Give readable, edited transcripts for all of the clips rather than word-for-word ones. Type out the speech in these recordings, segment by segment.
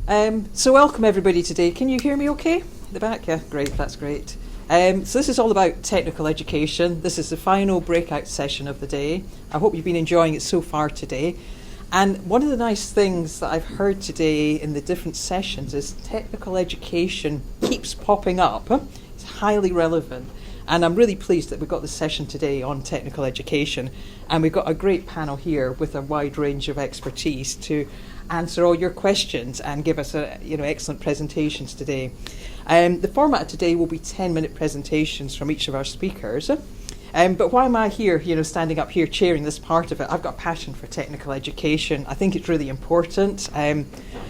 So welcome everybody today. Can you hear me okay? At the back? Yeah, great, that's great. So this is all about technical education. This is the final breakout session of the day. I hope you've been enjoying it so far today. And one of the nice things that I've heard today in the different sessions is technical education keeps popping up. It's highly relevant. And I'm really pleased that we've got this session today on technical education. And we've got a great panel here with a wide range of expertise to answer all your questions and give us excellent presentations today. The format of today will be 10-minute presentations from each of our speakers. But why am I here, standing up here chairing this part of it? I've got a passion for technical education. I think it's really important. In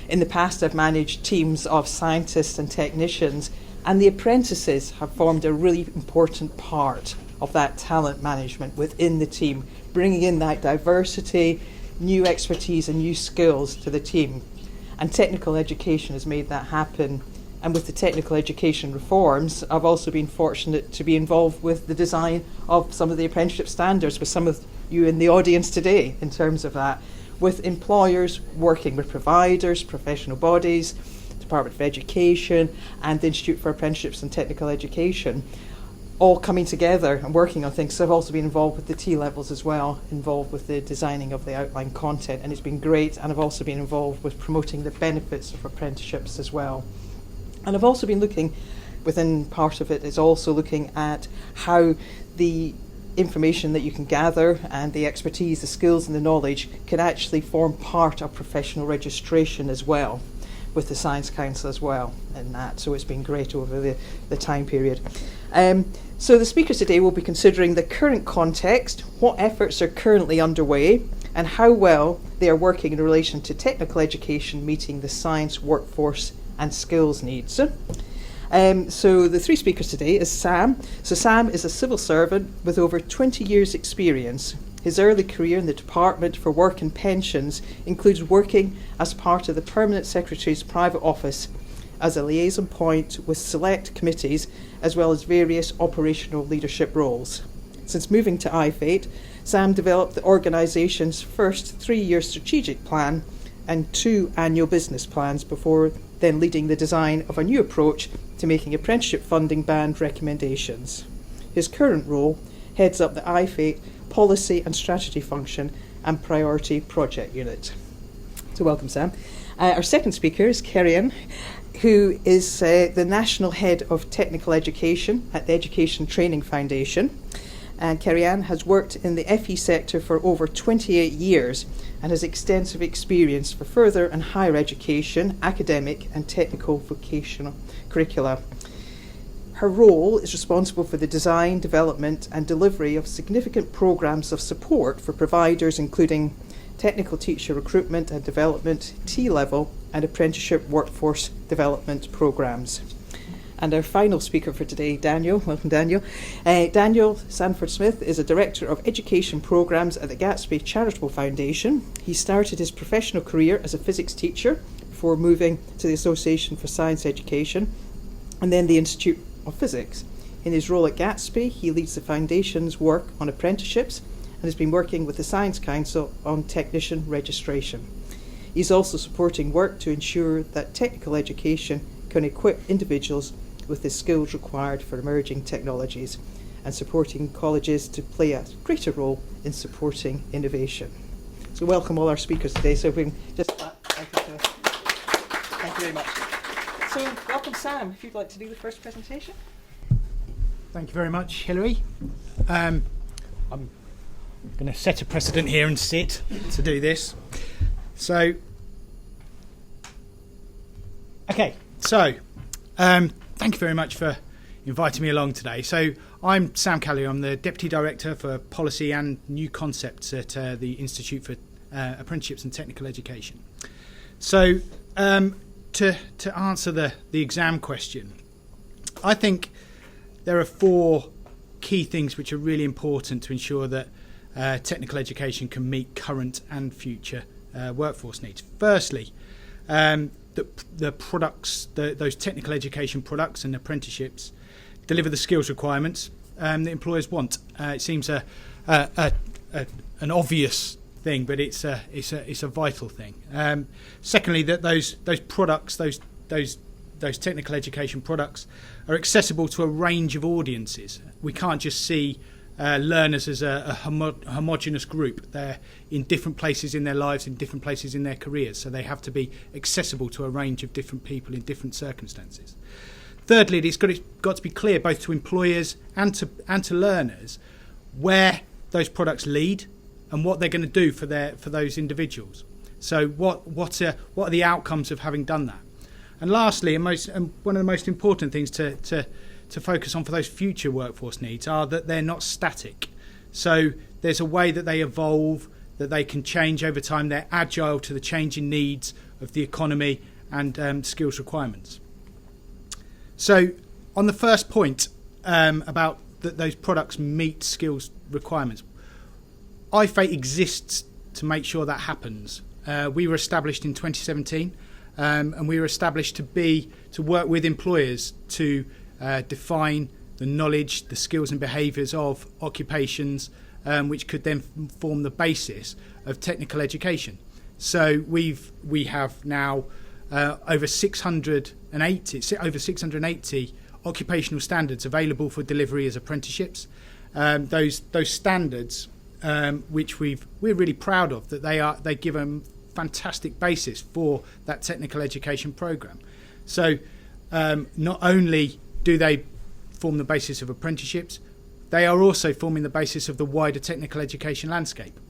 the past, I've managed teams of scientists and technicians, and the apprentices have formed a really important part of that talent management within the team, bringing in that diversity, new expertise and new skills to the team. And technical education has made that happen. And with the technical education reforms, I've also been fortunate to be involved with the design of some of the apprenticeship standards with some of you in the audience today in terms of that, with employers working with providers, professional bodies, Department of Education and the Institute for Apprenticeships and Technical Education, all coming together and working on things. So I've also been involved with the T-levels as well, involved with the designing of the outline content, and it's been great. And I've also been involved with promoting the benefits of apprenticeships as well. And I've also been looking, within part of it is also looking at how the information that you can gather and the expertise, the skills and the knowledge can actually form part of professional registration as well, with the Science Council as well in that. So it's been great over the time period. So the speakers today will be considering the current context, what efforts are currently underway, and how well they are working in relation to technical education meeting the science, workforce and skills needs. So the three speakers today is Sam. So Sam is a civil servant with over 20 years experience. His early career in the Department for Work and Pensions includes working as part of the Permanent Secretary's private office as a liaison point with select committees as well as various operational leadership roles. Since moving to IFATE, Sam developed the organisation's first 3-year strategic plan and 2 annual business plans before then leading the design of a new approach to making apprenticeship funding band recommendations. His current role heads up the IFATE Policy and Strategy Function and Priority Project Unit. So welcome, Sam. Our second speaker is Kerry-Ann, who is the National Head of Technical Education at the Education Training Foundation. And Kerry-Ann has worked in the FE sector for over 28 years and has extensive experience for further and higher education, academic and technical vocational curricula. Her role is responsible for the design, development and delivery of significant programmes of support for providers including technical teacher recruitment and development, T-level and apprenticeship workforce development programmes. And our final speaker for today, Daniel. Welcome, Daniel. Daniel Sanford-Smith is a Director of Education Programmes at the Gatsby Charitable Foundation. He started his professional career as a physics teacher before moving to the Association for Science Education and then the Institute of Physics. In his role at Gatsby, he leads the Foundation's work on apprenticeships and has been working with the Science Council on technician registration. He's also supporting work to ensure that technical education can equip individuals with the skills required for emerging technologies and supporting colleges to play a greater role in supporting innovation. So welcome all our speakers today. So we can just thank you very much. So welcome, Sam, if you'd like to do the first presentation. Thank you very much, Hilary. I'm going to set a precedent here and sit to do this. So, okay, so thank you very much for inviting me along today. So I'm Sam Callier. I'm the Deputy Director for Policy and New Concepts at the Institute for Apprenticeships and Technical Education. So to answer the exam question, I think there are 4 key things which are really important to ensure that technical education can meet current and future workforce needs. Firstly, the products, those technical education products and apprenticeships deliver the skills requirements that employers want. It seems an obvious thing, but it's a vital thing. Secondly, that those products, those technical education products, are accessible to a range of audiences. We can't just see learners as a homogenous group. They're in different places in their lives, in different places in their careers, so they have to be accessible to a range of different people in different circumstances. Thirdly, it's got to be clear both to employers and to learners where those products lead and what they're going to do for those individuals. So what are the outcomes of having done that? And lastly, and one of the most important things to focus on for those future workforce needs are that they're not static. So there's a way that they evolve, that they can change over time. They're agile to the changing needs of the economy and skills requirements. So on the first point about that those products meet skills requirements, iFate exists to make sure that happens. We were established in 2017, and we were established to work with employers to define the knowledge, the skills and behaviours of occupations, which could then form the basis of technical education. So we have now over 680 occupational standards available for delivery as apprenticeships. Those standards, which we're really proud of, that they give a fantastic basis for that technical education programme. So not only do they form the basis of apprenticeships, they are also forming the basis of the wider technical education landscape.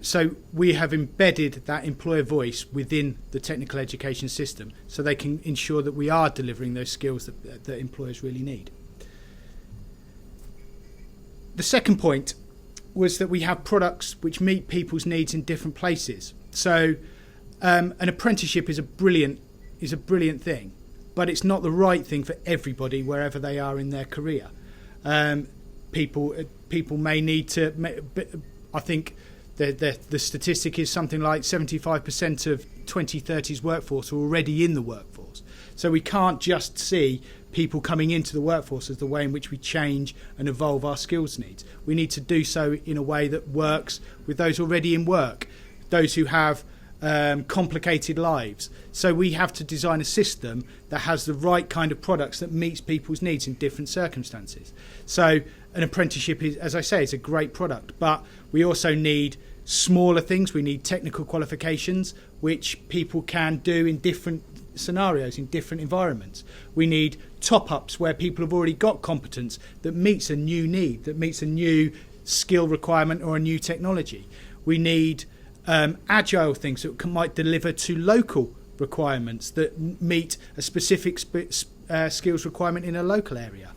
So we have embedded that employer voice within the technical education system so they can ensure that we are delivering those skills that employers really need. The second point was that we have products which meet people's needs in different places. So an apprenticeship is a brilliant thing, but it's not the right thing for everybody wherever they are in their career. People may need to. I think the statistic is something like 75% of 2030's workforce are already in the workforce. So we can't just see people coming into the workforce as the way in which we change and evolve our skills needs. We need to do so in a way that works with those already in work, those who have complicated lives. So we have to design a system that has the right kind of products that meets people's needs in different circumstances. So an apprenticeship is, as I say, is a great product, but we also need smaller things. We need technical qualifications which people can do in different scenarios, in different environments. We need top-ups where people have already got competence that meets a new need, that meets a new skill requirement or a new technology. We need agile things that might deliver to local requirements that meet a specific skills requirement in a local area.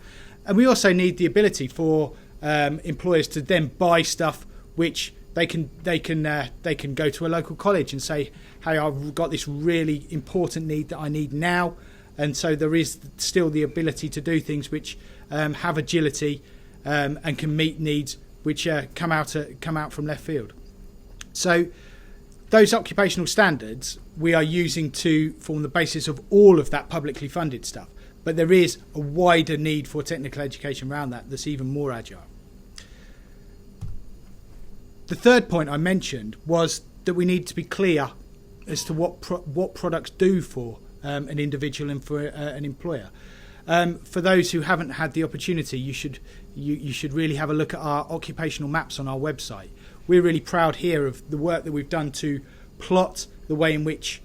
And we also need the ability for employers to then buy stuff which they can go to a local college and say, hey, I've got this really important need that I need now. And so there is still the ability to do things which have agility and can meet needs which come out from left field. So those occupational standards we are using to form the basis of all of that publicly funded stuff. But there is a wider need for technical education around that's even more agile. The third point I mentioned was that we need to be clear as to what products do for an individual and for an employer. For those who haven't had the opportunity, you should really have a look at our occupational maps on our website. We're really proud here of the work that we've done to plot the way in which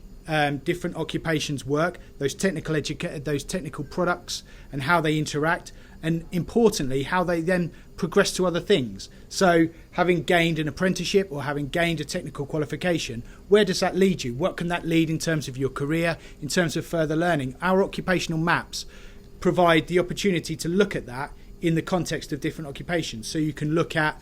different occupations work, those technical products and how they interact, and importantly how they then progress to other things. So having gained an apprenticeship or having gained a technical qualification, where does that lead you? What can that lead in terms of your career, in terms of further learning? Our occupational maps provide the opportunity to look at that in the context of different occupations. So you can look at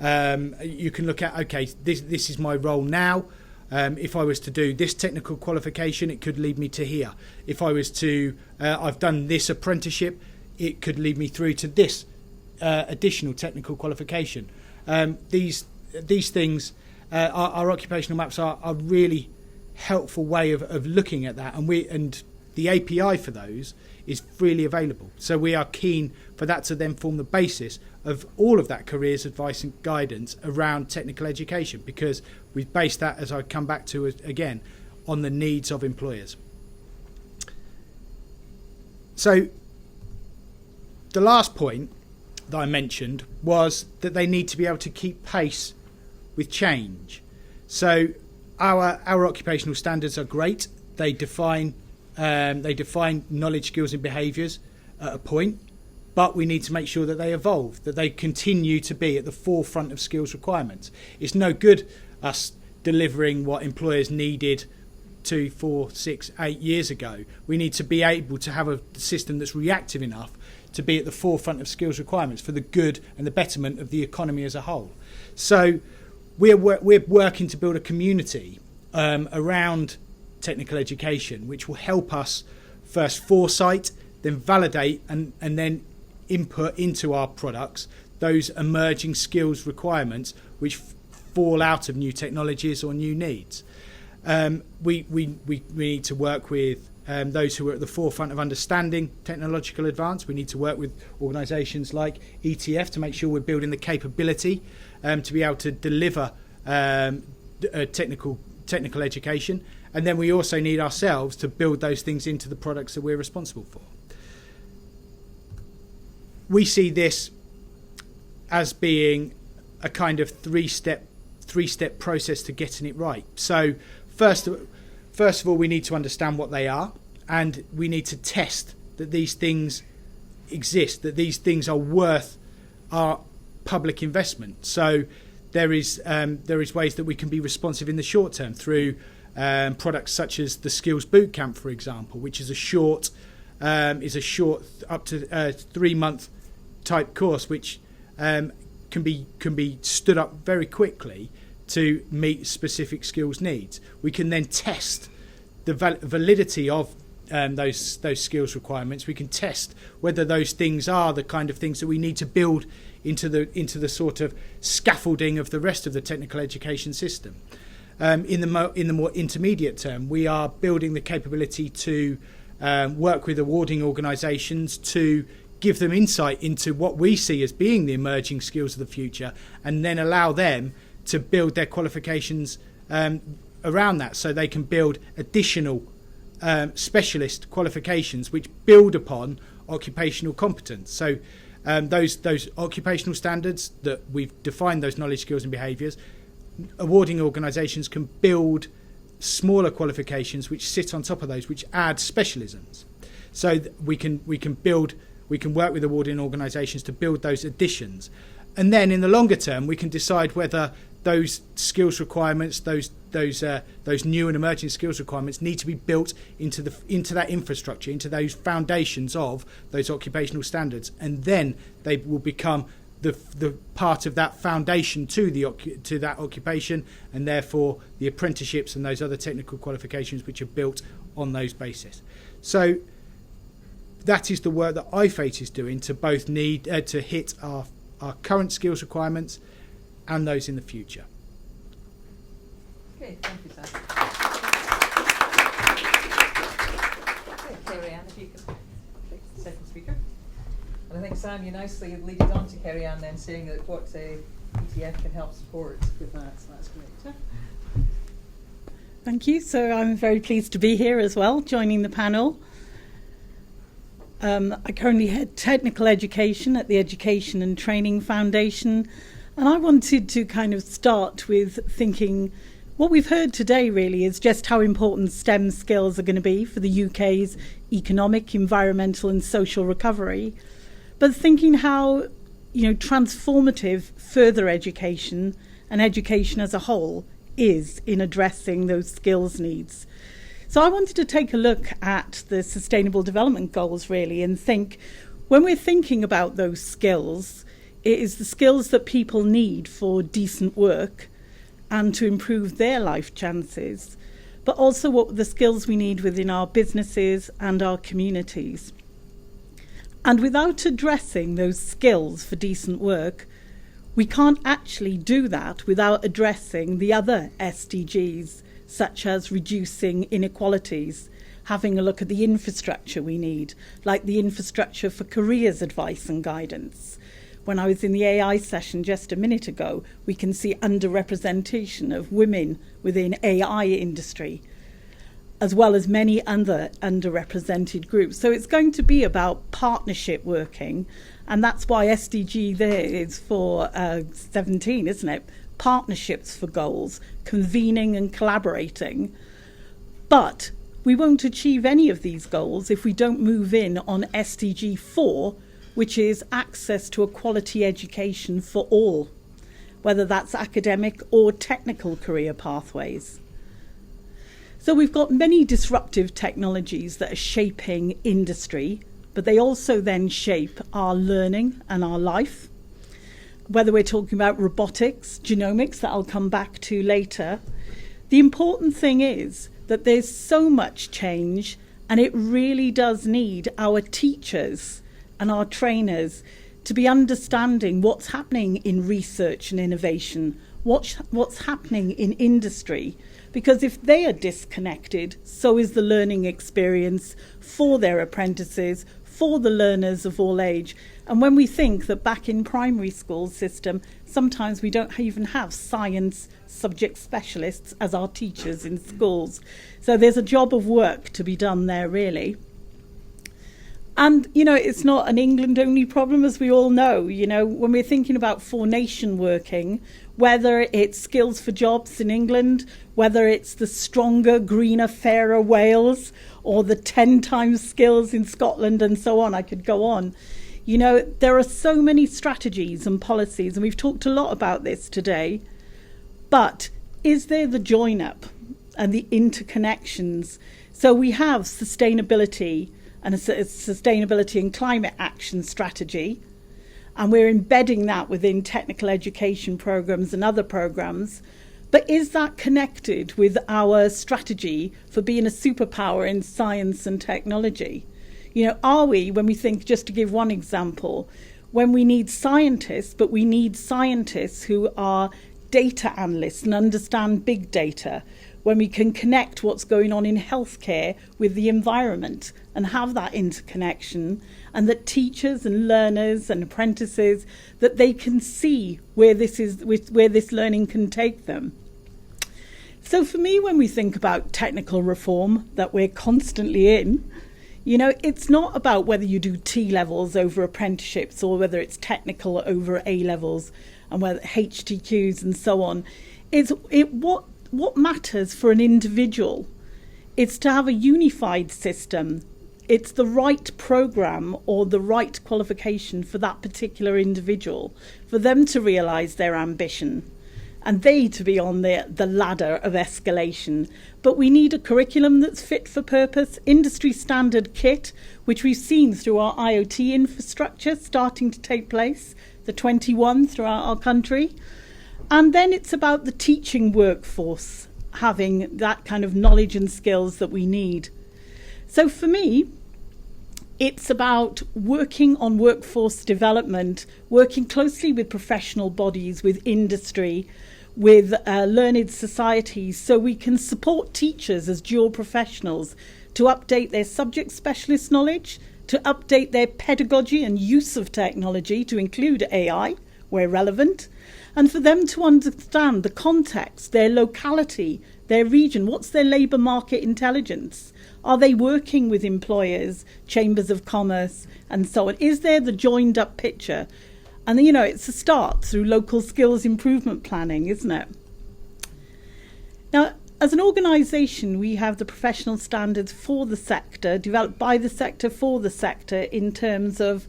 okay, this is my role now. If I was to do this technical qualification, it could lead me to here. If I was to, I've done this apprenticeship, it could lead me through to this additional technical qualification. These things, our occupational maps are a really helpful way of looking at that, and the API for those is freely available. So we are keen for that to then form the basis of all of that careers advice and guidance around technical education, because we've based that, as I come back to again, on the needs of employers. So the last point that I mentioned was that they need to be able to keep pace with change. So our occupational standards are great. They define knowledge, skills and behaviours at a point, but we need to make sure that they evolve, that they continue to be at the forefront of skills requirements. It's no good us delivering what employers needed 2, 4, 6, 8 years ago. We need to be able to have a system that's reactive enough to be at the forefront of skills requirements for the good and the betterment of the economy as a whole. So we're working to build a community around technical education, which will help us first foresight, then validate and then input into our products those emerging skills requirements which fall out of new technologies or new needs. We need to work with those who are at the forefront of understanding technological advance. We need to work with organisations like ETF to make sure we're building the capability to be able to deliver technical education. And then we also need ourselves to build those things into the products that we're responsible for. We see this as being a kind of three-step process to getting it right. So first of all, we need to understand what they are, and we need to test that these things exist, that these things are worth our public investment. So there is ways that we can be responsive in the short term through products such as the Skills Bootcamp, for example, which is a short up to 3-month type course, which can be stood up very quickly to meet specific skills needs. We can then test the validity of those skills requirements. We can test whether those things are the kind of things that we need to build into the sort of scaffolding of the rest of the technical education system. In the more intermediate term, we are building the capability to work with awarding organisations to give them insight into what we see as being the emerging skills of the future, and then allow them to build their qualifications around that, so they can build additional specialist qualifications which build upon occupational competence. So those occupational standards that we've defined, those knowledge, skills and behaviours, awarding organisations can build smaller qualifications which sit on top of those, which add specialisms. So we can work with awarding organisations to build those additions, and then in the longer term we can decide whether those skills requirements, those new and emerging skills requirements, need to be built into that infrastructure, into those foundations of those occupational standards, and then they will become the part of that foundation to that occupation, and therefore the apprenticeships and those other technical qualifications which are built on those bases. So that is the work that IFATE is doing to both need to hit our current skills requirements and those in the future. Okay, thank you, Sam. Okay, Kerry-Ann, if you could take the second speaker. And I think, Sam, you nicely lead it on to Kerry-Ann then, saying that what ETF can help support with that, so that's great. Yeah? Thank you. So I'm very pleased to be here as well, joining the panel. I currently head technical education at the Education and Training Foundation, and I wanted to kind of start with thinking what we've heard today really is just how important STEM skills are going to be for the UK's economic, environmental and social recovery, but thinking how, transformative further education and education as a whole is in addressing those skills needs. So I wanted to take a look at the Sustainable Development Goals really, and think, when we're thinking about those skills, it is the skills that people need for decent work and to improve their life chances, but also what the skills we need within our businesses and our communities. And without addressing those skills for decent work, we can't actually do that without addressing the other SDGs, such as reducing inequalities, having a look at the infrastructure we need, like the infrastructure for careers advice and guidance. when I was in the AI session just a minute ago, we can see underrepresentation of women within AI industry, as well as many other underrepresented groups. So it's going to be about partnership working, and that's why SDG there is for 17, isn't it? Partnerships for goals, convening and collaborating. But we won't achieve any of these goals if we don't move in on SDG 4, which is access to a quality education for all, whether that's academic or technical career pathways. So we've got many disruptive technologies that are shaping industry, but they also then shape our learning and our life. Whether we're talking about robotics, genomics, that I'll come back to later, the important thing is that there's so much change, and it really does need our teachers and our trainers to be understanding what's happening in research and innovation, what's happening in industry. Because if they are disconnected, so is the learning experience for their apprentices, for the learners of all age. And when we think that back in primary school system, sometimes we don't even have science subject specialists as our teachers in schools. So there's a job of work to be done there, really. And, it's not an England-only problem, as we all know. When we're thinking about for-nation working, whether it's skills for jobs in England, whether it's the stronger, greener, fairer Wales, or the 10 times skills in Scotland and so on, I could go on. There are so many strategies and policies, and we've talked a lot about this today. But is there the join-up and the interconnections? So we have sustainability and a sustainability and climate action strategy, and we're embedding that within technical education programs and other programs. But is that connected with our strategy for being a superpower in science and technology? Are we, when we think, just to give one example, when we need scientists, but we need scientists who are data analysts and understand big data, when we can connect what's going on in healthcare with the environment and have that interconnection, and that teachers and learners and apprentices, that they can see where this learning can take them. So for me, when we think about technical reform that we're constantly in, it's not about whether you do T-levels over apprenticeships or whether it's technical over A-levels and whether HTQs and so on. What matters for an individual? It's to have a unified system. It's the right programme or the right qualification for that particular individual, for them to realise their ambition and they to be on the ladder of escalation. But we need a curriculum that's fit for purpose, industry standard kit, which we've seen through our IoT infrastructure starting to take place, the 21 throughout our country. And then it's about the teaching workforce having that kind of knowledge and skills that we need. So for me, it's about working on workforce development, working closely with professional bodies, with industry, with learned societies, so we can support teachers as dual professionals to update their subject specialist knowledge, to update their pedagogy and use of technology to include AI where relevant, and for them to understand the context, their locality, their region, what's their labour market intelligence? Are they working with employers, chambers of commerce, and so on? Is there the joined up picture? And it's a start through local skills improvement planning, isn't it? Now, as an organisation, we have the professional standards for the sector, developed by the sector for the sector in terms of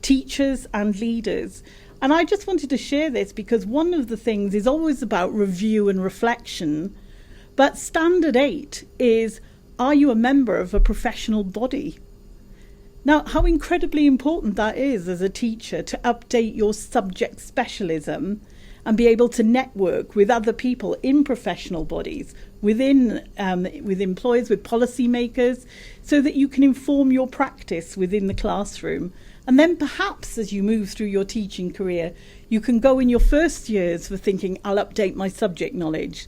teachers and leaders. And I just wanted to share this because one of the things is always about review and reflection. But Standard 8 is, are you a member of a professional body? Now, how incredibly important that is as a teacher to update your subject specialism and be able to network with other people in professional bodies, with employers, with policymakers, so that you can inform your practice within the classroom. And then perhaps as you move through your teaching career, you can go in your first years for thinking, I'll update my subject knowledge.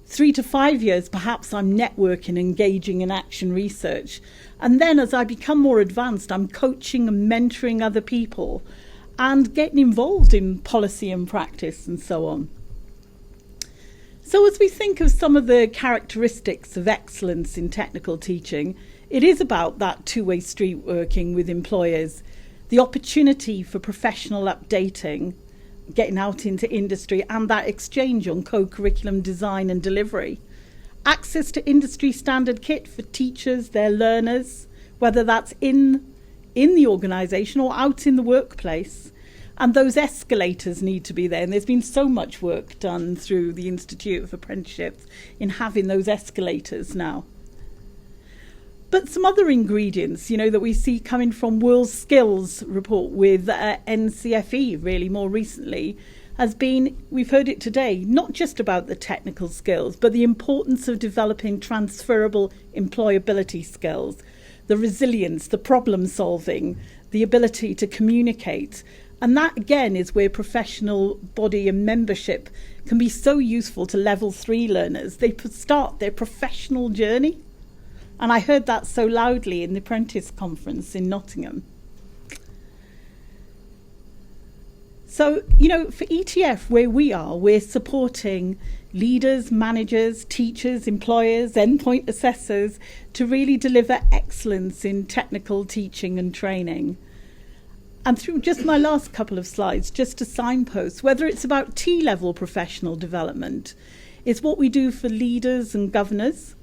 3 to 5 years, perhaps I'm networking, engaging in action research. And then as I become more advanced, I'm coaching and mentoring other people. and getting involved in policy and practice and so on. So as we think of some of the characteristics of excellence in technical teaching, it is about that two-way street working with employers, the opportunity for professional updating, getting out into industry, and that exchange on co-curriculum design and delivery. Access to industry standard kit for teachers, their learners, whether that's in the organisation or out in the workplace. And those escalators need to be there. And there's been so much work done through the Institute of Apprenticeships in having those escalators now. But some other ingredients, that we see coming from World Skills report with NCFE really more recently, has been, we've heard it today, not just about the technical skills, but the importance of developing transferable employability skills, the resilience, the problem solving, the ability to communicate. And that, again, is where professional body and membership can be so useful to level 3 learners. They start their professional journey. And I heard that so loudly in the Apprentice Conference in Nottingham. So, for ETF, where we are, we're supporting leaders, managers, teachers, employers, endpoint assessors to really deliver excellence in technical teaching and training. And through just my last couple of slides, just to signpost, whether it's about T-level professional development, it's what we do for leaders and governors,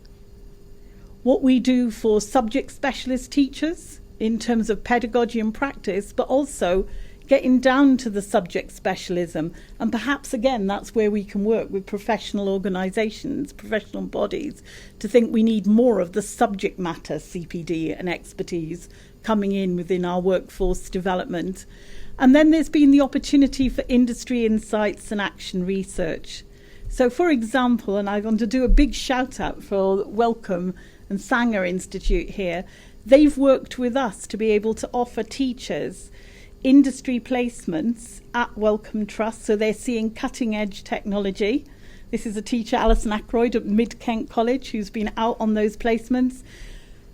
what we do for subject specialist teachers in terms of pedagogy and practice, but also getting down to the subject specialism. And perhaps, again, that's where we can work with professional organisations, professional bodies, to think we need more of the subject matter CPD and expertise coming in within our workforce development. And then there's been the opportunity for industry insights and action research. So, for example, and I want to do a big shout out for Wellcome and Sanger Institute here, they've worked with us to be able to offer teachers industry placements at Wellcome Trust, so they're seeing cutting edge technology. This is a teacher, Alison Ackroyd at Mid Kent College, who's been out on those placements.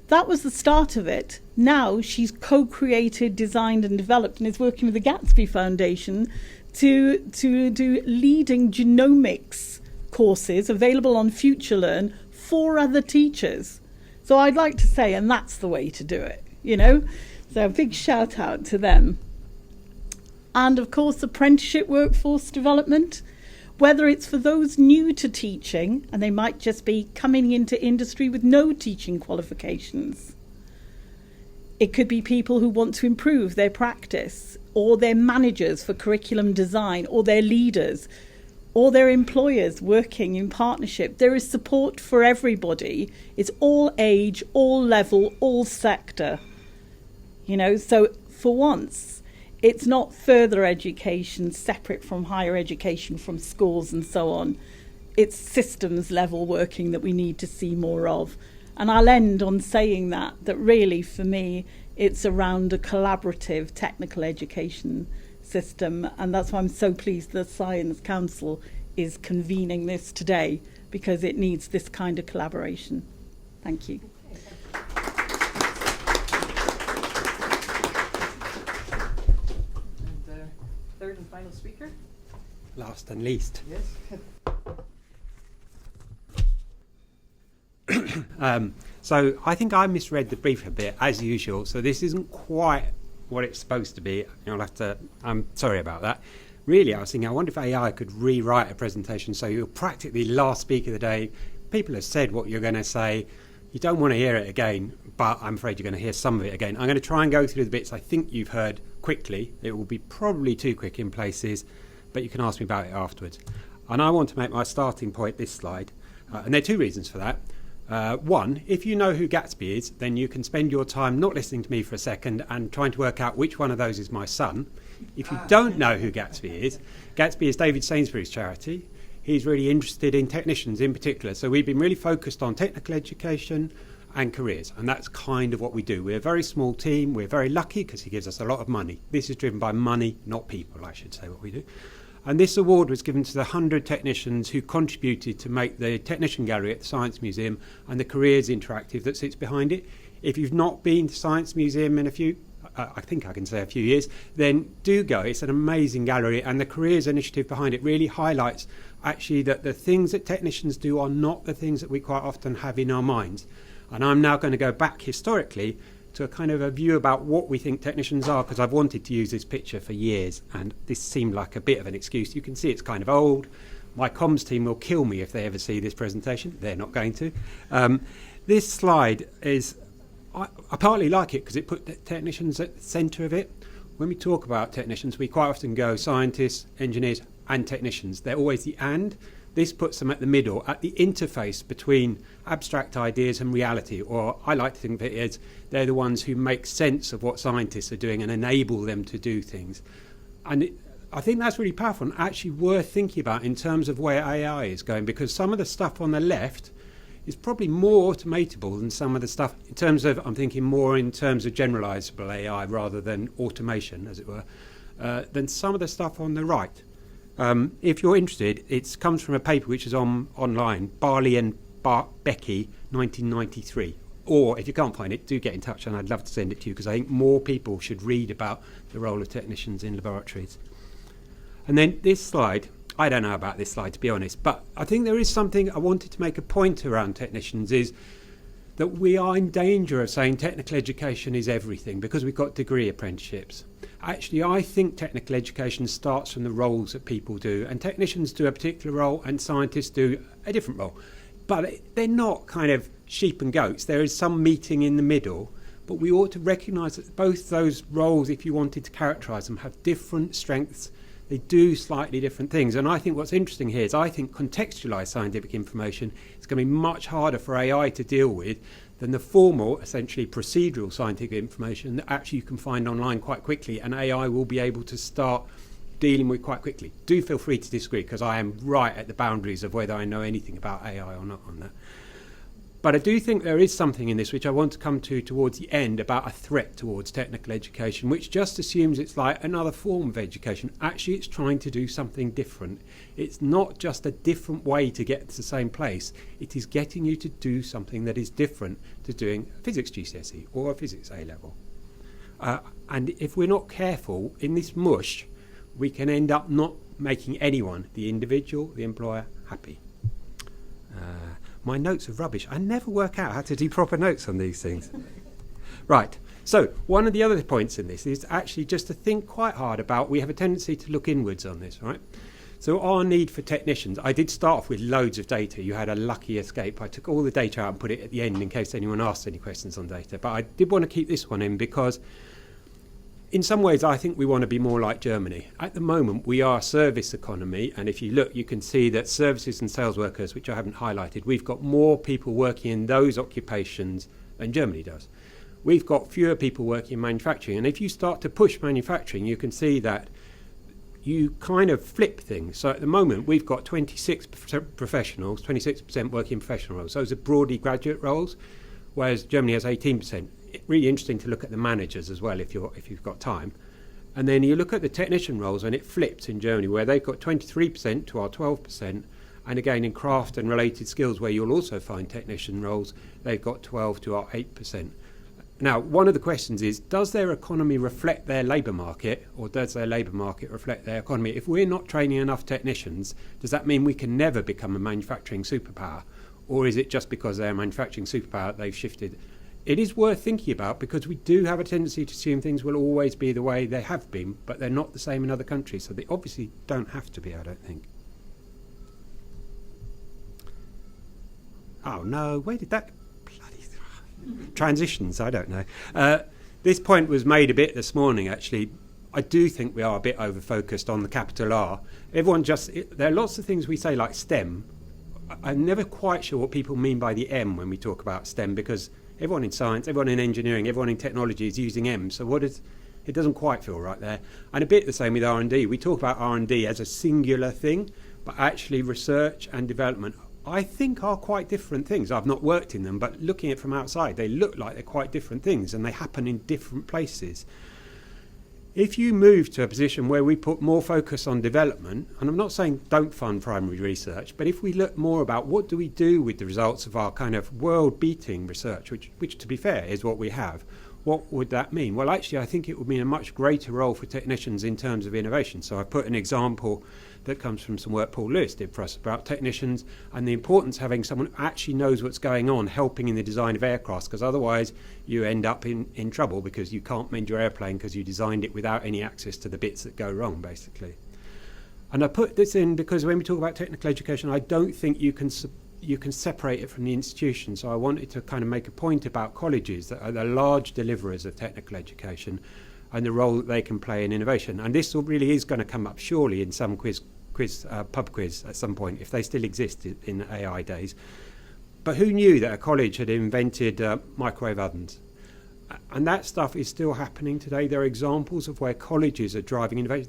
That was the start of it. Now she's co-created, designed and developed and is working with the Gatsby Foundation to do leading genomics courses available on FutureLearn for other teachers. So I'd like to say, and that's the way to do it, So a big shout out to them. And of course, apprenticeship workforce development, whether it's for those new to teaching, and they might just be coming into industry with no teaching qualifications. It could be people who want to improve their practice, or their managers for curriculum design, or their leaders, or their employers working in partnership. There is support for everybody. It's all age, all level, all sector. So for once, it's not further education separate from higher education, from schools and so on. It's systems level working that we need to see more of. And I'll end on saying that really for me, it's around a collaborative technical education system. And that's why I'm so pleased the Science Council is convening this today, because it needs this kind of collaboration. Thank you. Third and final speaker. Last and least. Yes. So I think I misread the brief a bit, as usual. So this isn't quite what it's supposed to be. I'm sorry about that. Really, I was thinking, I wonder if AI could rewrite a presentation so you're practically last speaker of the day. People have said what you're going to say. You don't want to hear it again, but I'm afraid you're going to hear some of it again. I'm going to try and go through the bits I think you've heard quickly. It will be probably too quick in places, but you can ask me about it afterwards. And I want to make my starting point this slide. And there are two reasons for that. One, if you know who Gatsby is, then you can spend your time not listening to me for a second and trying to work out which one of those is my son. If you don't know who Gatsby is David Sainsbury's charity. He's really interested in technicians in particular. So we've been really focused on technical education and careers, and that's kind of what we do. We're a very small team. We're very lucky because he gives us a lot of money. This is driven by money, not people, I should say, what we do. And this award was given to the 100 technicians who contributed to make the Technician Gallery at the Science Museum and the Careers Interactive that sits behind it. If you've not been to Science Museum in I think I can say a few years, then do go. It's an amazing gallery, and the careers initiative behind it really highlights actually that the things that technicians do are not the things that we quite often have in our minds. And I'm now going to go back historically to a kind of a view about what we think technicians are, because I've wanted to use this picture for years, and this seemed like a bit of an excuse. You can see it's kind of old. My comms team will kill me if they ever see this presentation. They're not going to. This slide is, I partly like it because it put the technicians at the centre of it. When we talk about technicians, we quite often go scientists, engineers and technicians. They're always the and. This puts them at the middle, at the interface between abstract ideas and reality, or I like to think of it as they're the ones who make sense of what scientists are doing and enable them to do things. And I think that's really powerful and actually worth thinking about in terms of where AI is going, because some of the stuff on the left is probably more automatable than some of the stuff in terms of, I'm thinking more in terms of generalizable AI rather than automation, as it were, than some of the stuff on the right. If you're interested, it comes from a paper which is online, Barley and Becky, 1993. Or if you can't find it, do get in touch and I'd love to send it to you, because I think more people should read about the role of technicians in laboratories. And then this slide, I don't know about this slide to be honest, but I think there is something I wanted to make a point around technicians, is that we are in danger of saying technical education is everything because we've got degree apprenticeships. Actually, I think technical education starts from the roles that people do, and technicians do a particular role and scientists do a different role. But they're not kind of sheep and goats. There is some meeting in the middle, but we ought to recognise that both those roles, if you wanted to characterise them, have different strengths. They do slightly different things. And I think what's interesting here is I think contextualised scientific information is going to be much harder for AI to deal with than the formal, essentially procedural scientific information that actually you can find online quite quickly, and AI will be able to start dealing with quite quickly. Do feel free to disagree, because I am right at the boundaries of whether I know anything about AI or not on that. But I do think there is something in this which I want to come to towards the end about a threat towards technical education, which just assumes it's like another form of education. Actually, it's trying to do something different. It's not just a different way to get to the same place. It is getting you to do something that is different to doing a physics GCSE or a physics A-level. And if we're not careful in this mush, we can end up not making anyone, the individual, the employer, happy. My notes are rubbish. I never work out how to do proper notes on these things. Right. So one of the other points in this is actually just to think quite hard about, we have a tendency to look inwards on this, right? So our need for technicians, I did start off with loads of data. You had a lucky escape. I took all the data out and put it at the end in case anyone asked any questions on data. But I did want to keep this one in because in some ways, I think we want to be more like Germany. At the moment, we are a service economy, and if you look, you can see that services and sales workers, which I haven't highlighted, we've got more people working in those occupations than Germany does. We've got fewer people working in manufacturing, and if you start to push manufacturing, you can see that you kind of flip things. So at the moment, we've got 26% professionals, 26% working in professional roles. Those are broadly graduate roles, whereas Germany has 18%. Really interesting to look at the managers as well if you've got time. And then you look at the technician roles and it flips in Germany, where they've got 23% to our 12%, and again in craft and related skills where you'll also find technician roles, they've got 12 to our 8%. Now, one of the questions is, does their economy reflect their labour market, or does their labour market reflect their economy? If we're not training enough technicians, does that mean we can never become a manufacturing superpower? Or is it just because they're a manufacturing superpower they've shifted? It is worth thinking about, because we do have a tendency to assume things will always be the way they have been, but they're not the same in other countries, so they obviously don't have to be, I don't think. Oh no, where did that bloody transitions, I don't know. This point was made a bit this morning actually. I do think we are a bit over-focused on the capital R. There are lots of things we say like STEM. I'm never quite sure what people mean by the M when we talk about STEM, because everyone in science, everyone in engineering, everyone in technology is using M. So it doesn't quite feel right there. And a bit the same with R&D. We talk about R&D as a singular thing, but actually research and development, I think, are quite different things. I've not worked in them, but looking at it from outside, they look like they're quite different things, and they happen in different places. If you move to a position where we put more focus on development, and I'm not saying don't fund primary research, but if we look more about what do we do with the results of our kind of world-beating research, which to be fair is what we have, what would that mean? Well, actually, I think it would mean a much greater role for technicians in terms of innovation. So I put an example that comes from some work Paul Lewis did for us about technicians and the importance of having someone who actually knows what's going on, helping in the design of aircraft, because otherwise you end up in trouble because you can't mend your airplane because you designed it without any access to the bits that go wrong, basically. And I put this in because when we talk about technical education, I don't think you can separate it from the institution. So I wanted to kind of make a point about colleges that are the large deliverers of technical education and the role that they can play in innovation. And this really is going to come up surely in some pub quiz at some point, if they still exist in AI days. But who knew that a college had invented microwave ovens? And that stuff is still happening today. There are examples of where colleges are driving innovation.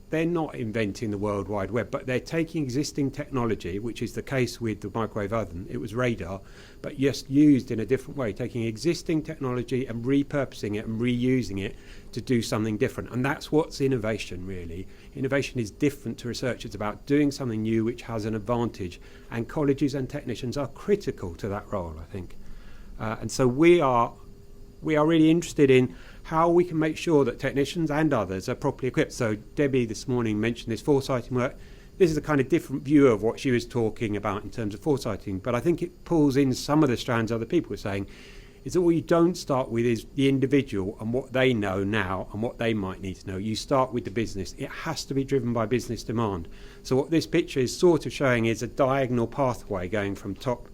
They're not inventing the World Wide Web, but they're taking existing technology, which is the case with the microwave oven. It was radar, but just used in a different way, taking existing technology and repurposing it and reusing it to do something different. And that's what's innovation, really. Innovation is different to research. It's about doing something new which has an advantage. And colleges and technicians are critical to that role, I think. And so we are really interested in how we can make sure that technicians and others are properly equipped. So Debbie this morning mentioned this foresighting work. This is a kind of different view of what she was talking about in terms of foresighting, but I think it pulls in some of the strands other people were saying, is that what you don't start with is the individual and what they know now and what they might need to know. You start with the business. It has to be driven by business demand. So what this picture is sort of showing is a diagonal pathway going from top,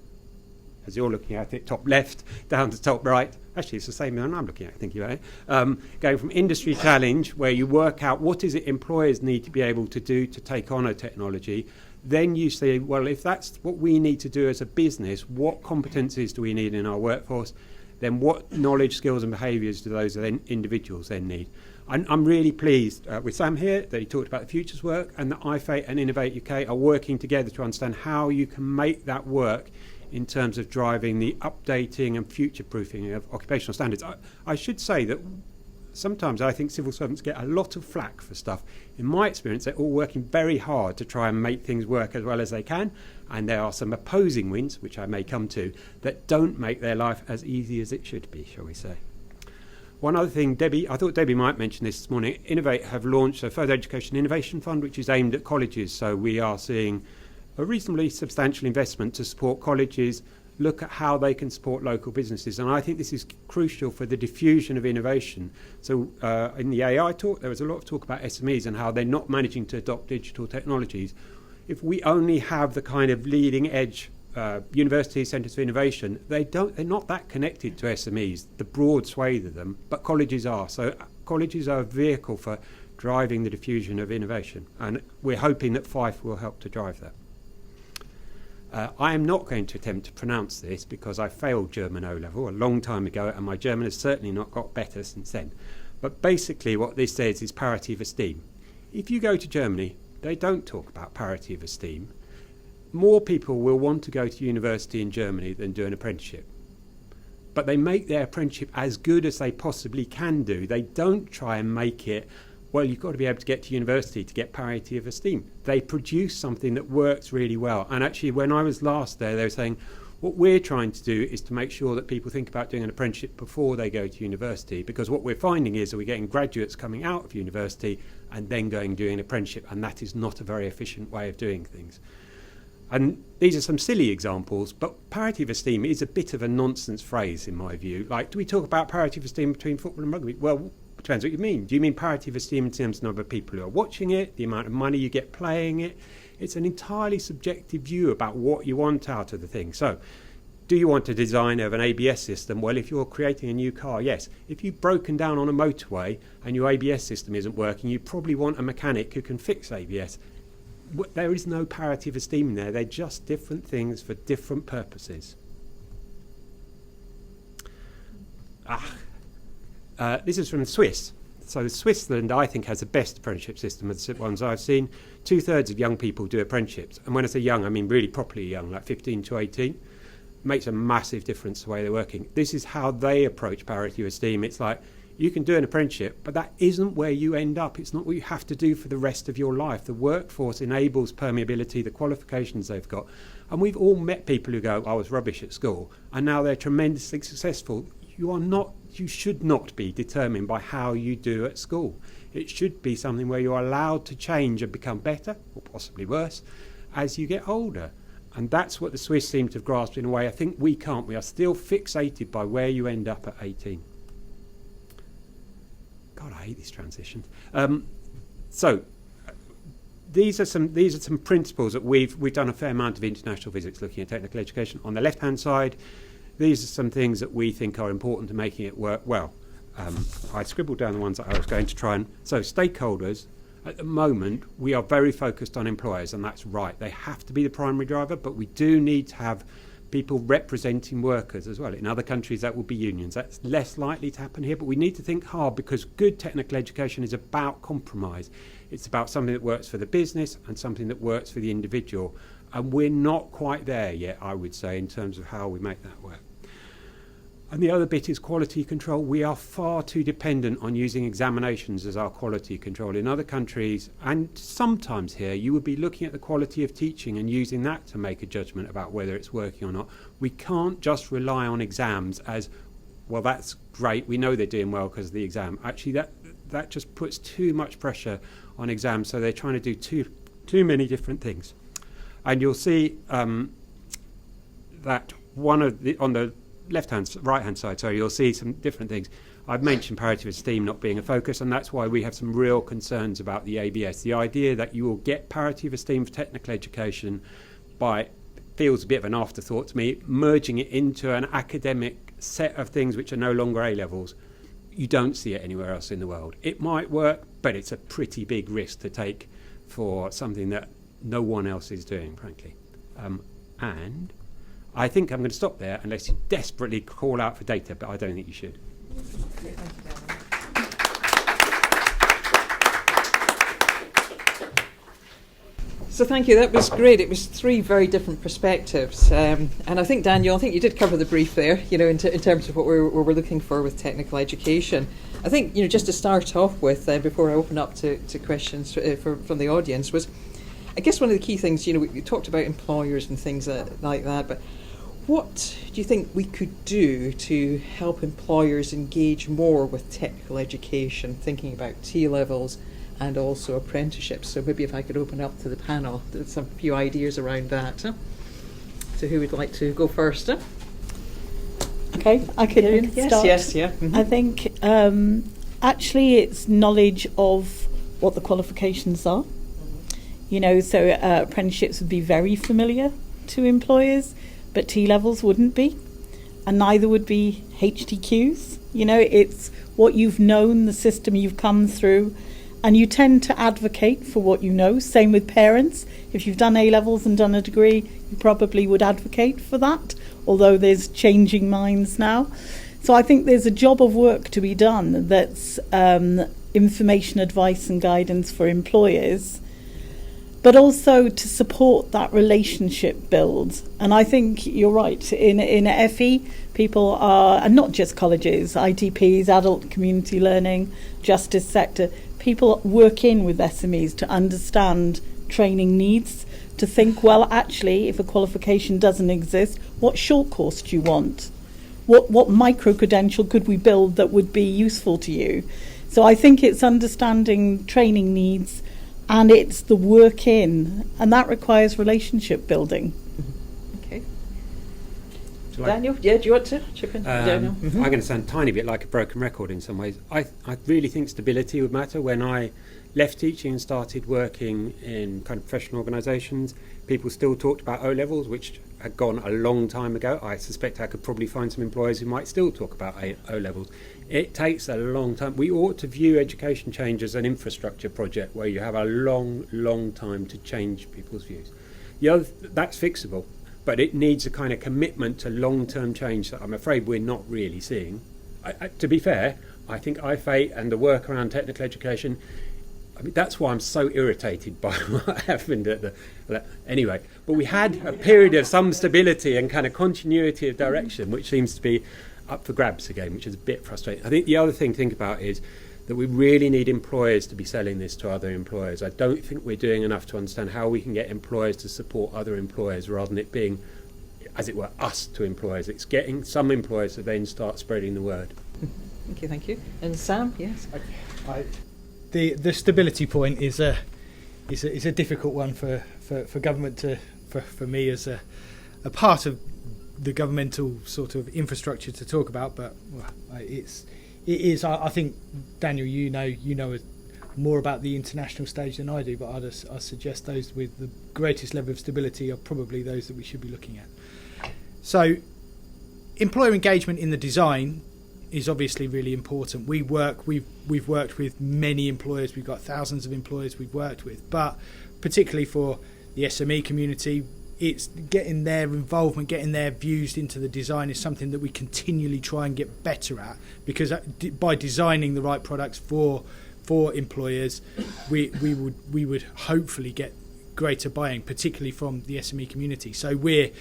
as you're looking at it, top left down to top right. Actually, it's the same one I'm looking at, thinking about it. Going from industry challenge, where you work out what is it employers need to be able to do to take on a technology. Then you say, well, if that's what we need to do as a business, what competencies do we need in our workforce? Then what knowledge, skills and behaviours do those individuals then need? I'm really pleased with Sam here that he talked about the futures work, and that IFATE and Innovate UK are working together to understand how you can make that work in terms of driving the updating and future-proofing of occupational standards. I should say that sometimes I think civil servants get a lot of flack for stuff. In my experience, they're all working very hard to try and make things work as well as they can, and there are some opposing winds, which I may come to, that don't make their life as easy as it should be, shall we say. One other thing, I thought Debbie might mention this morning. Innovate have launched a Further Education Innovation Fund, which is aimed at colleges, so we are seeing a reasonably substantial investment to support colleges, look at how they can support local businesses. And I think this is crucial for the diffusion of innovation. So in the AI talk, there was a lot of talk about SMEs and how they're not managing to adopt digital technologies. If we only have the kind of leading edge university centres for innovation, they're not that connected to SMEs, the broad swathe of them, but colleges are. So colleges are a vehicle for driving the diffusion of innovation. And we're hoping that Fife will help to drive that. I am not going to attempt to pronounce this because I failed German O-level a long time ago, and my German has certainly not got better since then. But basically what this says is parity of esteem. If you go to Germany, they don't talk about parity of esteem. More people will want to go to university in Germany than do an apprenticeship. But they make their apprenticeship as good as they possibly can do. They don't try and make it, well, you've got to be able to get to university to get parity of esteem. They produce something that works really well. And actually, when I was last there, they were saying, what we're trying to do is to make sure that people think about doing an apprenticeship before they go to university, because what we're finding is that we're getting graduates coming out of university and then going and doing an apprenticeship, and that is not a very efficient way of doing things. And these are some silly examples, but parity of esteem is a bit of a nonsense phrase in my view. Like, do we talk about parity of esteem between football and rugby? Well, it depends what you mean. Do you mean parity of esteem in terms of the number of people who are watching it, the amount of money you get playing it? It's an entirely subjective view about what you want out of the thing. So, do you want a design of an ABS system? Well, if you're creating a new car, yes. If you've broken down on a motorway and your ABS system isn't working, you probably want a mechanic who can fix ABS. There is no parity of esteem in there. They're just different things for different purposes. This is from the Swiss. So Switzerland, I think, has the best apprenticeship system of the ones I've seen. 2/3 of young people do apprenticeships. And when I say young, I mean really properly young, like 15 to 18. Makes a massive difference the way they're working. This is how they approach parity of esteem. It's like, you can do an apprenticeship, but that isn't where you end up. It's not what you have to do for the rest of your life. The workforce enables permeability, the qualifications they've got. And we've all met people who go, I was rubbish at school, and now they're tremendously successful. You are not you should not be determined by how you do at school. It should be something where you're allowed to change and become better, or possibly worse, as you get older. And that's what the Swiss seem to have grasped in a way I think we can't. We are still fixated by where you end up at 18. God, I hate these transitions. These are some principles that we've done a fair amount of international visits looking at technical education. On the left-hand side, these are some things that we think are important to making it work well. I scribbled down the ones that I was going to try and... So stakeholders, at the moment, we are very focused on employers, and that's right. They have to be the primary driver, but we do need to have people representing workers as well. In other countries, that will be unions. That's less likely to happen here, but we need to think hard because good technical education is about compromise. It's about something that works for the business and something that works for the individual. And we're not quite there yet, I would say, in terms of how we make that work. And the other bit is quality control. We are far too dependent on using examinations as our quality control. In other countries, and sometimes here, you would be looking at the quality of teaching and using that to make a judgment about whether it's working or not. We can't just rely on exams as, well, that's great, we know they're doing well because of the exam. Actually, that just puts too much pressure on exams, so they're trying to do too many different things. And you'll see that on the right-hand side, you'll see some different things. I've mentioned parity of esteem not being a focus, and that's why we have some real concerns about the ABS. The idea that you will get parity of esteem for technical education feels a bit of an afterthought to me, merging it into an academic set of things which are no longer A-levels. You don't see it anywhere else in the world. It might work, but it's a pretty big risk to take for something that no one else is doing, frankly. And I think I'm going to stop there unless you desperately call out for data, but I don't think you should. Great, thank you, Daniel. So thank you, that was great. It was three very different perspectives. And I think, Daniel, you did cover the brief there, in terms of what we're looking for with technical education. I think, just to start off with, before I open up to questions from the audience, was, I guess one of the key things, we talked about employers and things like that, but what do you think we could do to help employers engage more with technical education, thinking about T-levels and also apprenticeships? So maybe if I could open up to the panel, there's a few ideas around that. So who would like to go first? Okay, I could start. Yes, yeah. Mm-hmm. I think actually it's knowledge of what the qualifications are. So apprenticeships would be very familiar to employers, but T-levels wouldn't be, and neither would be HTQs. It's what you've known, the system you've come through, and you tend to advocate for what you know. Same with parents. If you've done A-levels and done a degree, you probably would advocate for that, although there's changing minds now. So I think there's a job of work to be done that's information, advice and guidance for employers, but also to support that relationship build. And I think you're right. In FE, people are, and not just colleges, ITPs, adult community learning, justice sector, people work in with SMEs to understand training needs, to think, well, actually, if a qualification doesn't exist, what short course do you want? What micro-credential could we build that would be useful to you? So I think it's understanding training needs, and it's the work in, and that requires relationship building. Okay. Daniel, do you want to chip in? Daniel? I'm going to sound a tiny bit like a broken record in some ways. I really think stability would matter. When I left teaching and started working in kind of professional organisations, people still talked about O-levels, which had gone a long time ago. I suspect I could probably find some employers who might still talk about O-levels. It takes a long time. We ought to view education change as an infrastructure project where you have a long time to change people's views. That's fixable, but it needs a kind of commitment to long-term change that I'm afraid we're not really seeing. To be fair, I think IFA and the work around technical education, that's why I'm so irritated by what happened anyway. But we had a period of some stability and kind of continuity of direction, which seems to be up for grabs again, which is a bit frustrating. I think the other thing to think about is that we really need employers to be selling this to other employers. I don't think we're doing enough to understand how we can get employers to support other employers rather than it being as it were, us to employers. It's getting some employers to then start spreading the word. Thank you. And Sam, yes? The stability point is a difficult one for government for me as a part of the governmental sort of infrastructure to talk about, but it is. I think, Daniel, you know more about the international stage than I do, but I suggest those with the greatest level of stability are probably those that we should be looking at. So, employer engagement in the design is obviously really important. We've worked with many employers. We've got thousands of employers we've worked with, but particularly for the SME community, it's getting their involvement, getting their views into the design is something that we continually try and get better at, because by designing the right products for employers, we would hopefully get greater buy-in, particularly from the SME community. So we're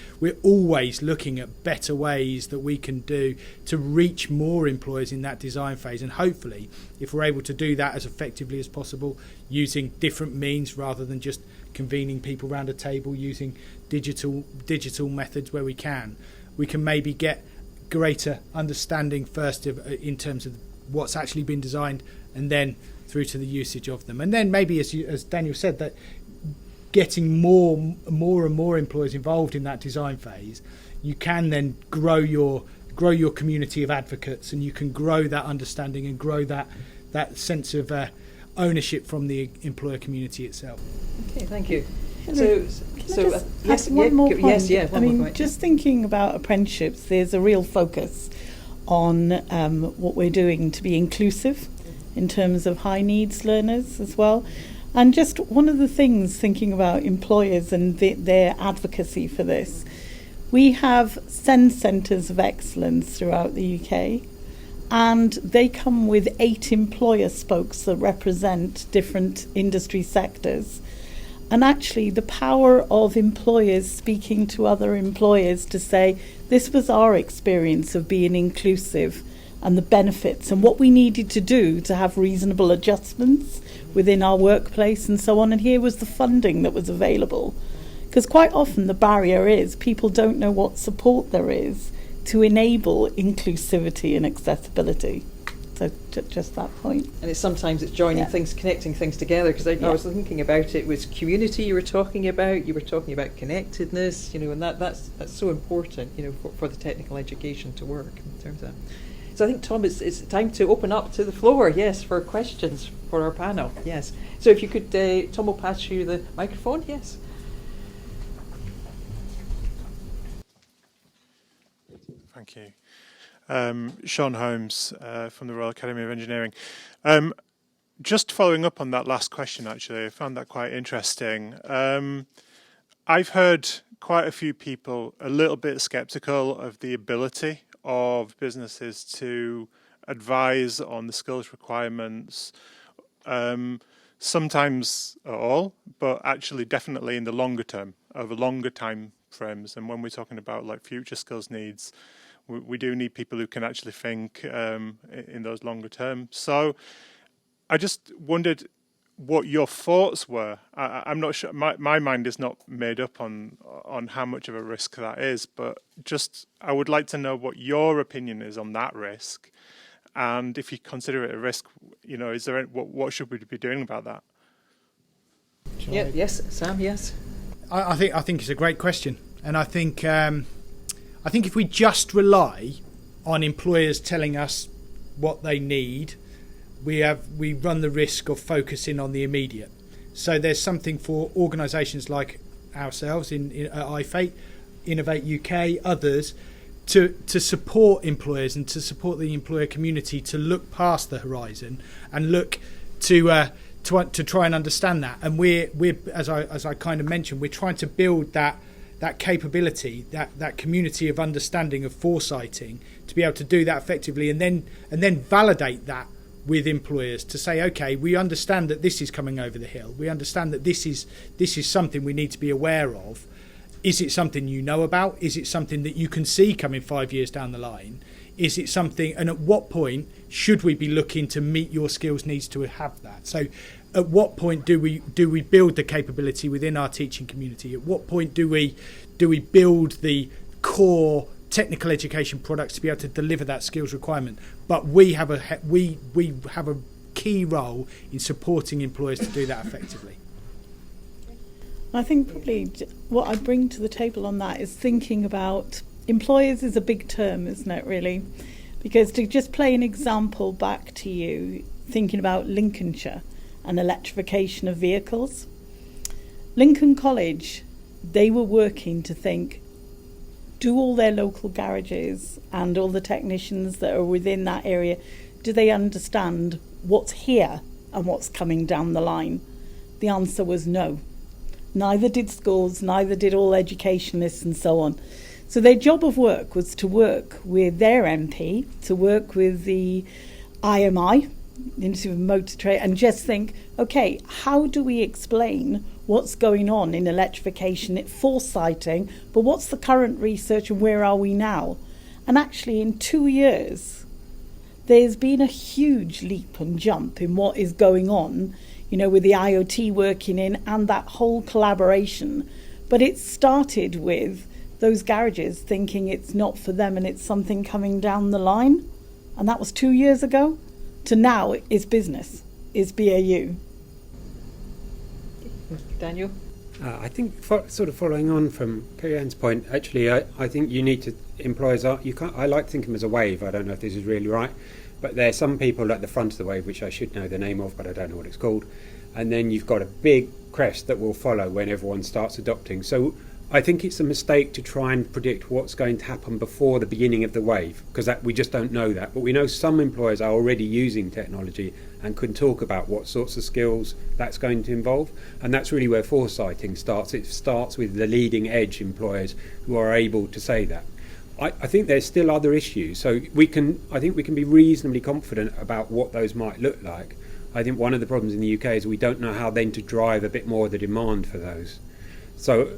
always looking at better ways that we can do to reach more employers in that design phase, and hopefully, if we're able to do that as effectively as possible, using different means rather than just convening people around a table, using digital methods where we can maybe get greater understanding first in terms of what's actually been designed, and then through to the usage of them, and then maybe as Daniel said, that getting more and more employers involved in that design phase, you can then grow your community of advocates, and you can grow that understanding and grow that sense of ownership from the employer community itself. Okay, thank you. Yes, one more point. Yes, one more point. Just thinking about apprenticeships, there's a real focus on what we're doing to be inclusive in terms of high needs learners as well. And just one of the things, thinking about employers and their advocacy for this, we have SEND centres of excellence throughout the UK, and they come with 8 employer spokes that represent different industry sectors. And actually the power of employers speaking to other employers to say, this was our experience of being inclusive and the benefits and what we needed to do to have reasonable adjustments within our workplace and so on. And here was the funding that was available. Because quite often the barrier is people don't know what support there is to enable inclusivity and accessibility. So just that point. And sometimes it's joining things, connecting things together, because I was thinking about it was community you were talking about connectedness, and that's so important, for the technical education to work in terms of that. So I think, Tom, it's time to open up to the floor, yes, for questions for our panel, yes. So if you could, Tom will pass you the microphone, yes. Thank you. Sean Holmes from the Royal Academy of Engineering. Just following up on that last question, actually, I found that quite interesting. I've heard quite a few people a little bit sceptical of the ability of businesses to advise on the skills requirements, sometimes at all, but actually definitely in the longer term, over longer time frames. And when we're talking about like future skills needs, we do need people who can actually think in those longer terms. So I just wondered what your thoughts were. I'm not sure, my mind is not made up on how much of a risk that is, but just I would like to know what your opinion is on that risk, and if you consider it a risk, is there what should we be doing about that? Yes, Sam, yes. I think it's a great question, and I think if we just rely on employers telling us what they need, we run the risk of focusing on the immediate. So there's something for organisations like ourselves in IFATE, Innovate UK, others, to support employers and to support the employer community to look past the horizon and look to try and understand that. And we're as I kind of mentioned, we're trying to build that capability, that community of understanding, of foresighting, to be able to do that effectively, and then validate that with employers to say, okay, we understand that this is coming over the hill. We understand that this is something we need to be aware of. Is it something you know about? Is it something that you can see coming 5 years down the line? Is it something, and at what point should we be looking to meet your skills needs to have that? So at what point do we build the capability within our teaching community? At what point do we build the core technical education products to be able to deliver that skills requirement. But we have a key role in supporting employers to do that effectively. I think probably what I bring to the table on that is thinking about employers is a big term, isn't it, really? Because to just play an example back to you, thinking about Lincolnshire and electrification of vehicles. Lincoln College, they were working to think, do all their local garages and all the technicians that are within that area, do they understand what's here and what's coming down the line? The answer was no. Neither did schools, neither did all educationalists and so on. So their job of work was to work with their MP, to work with the IMI, Institute of Motor Trade, and just think, okay, how do we explain what's going on in electrification, foresighting, but what's the current research and where are we now? And actually in 2 years, there's been a huge leap and jump in what is going on, you know, with the IoT working in and that whole collaboration. But it started with those garages thinking it's not for them and it's something coming down the line. And that was 2 years ago. To now, it's business, it's BAU. Daniel? I think sort of following on from Kerry-Ann's point, actually, I think you need to, employers are, you can't, I like to think of them as a wave. I don't know if this is really right, but there are some people at the front of the wave, which I should know the name of, but I don't know what it's called. And then you've got a big crest that will follow when everyone starts adopting. So I think it's a mistake to try and predict what's going to happen before the beginning of the wave, because we just don't know that. But we know some employers are already using technology and can talk about what sorts of skills that's going to involve. And that's really where foresighting starts. It starts with the leading edge employers who are able to say that. I think there's still other issues. So I think we can be reasonably confident about what those might look like. I think one of the problems in the UK is we don't know how then to drive a bit more of the demand for those. So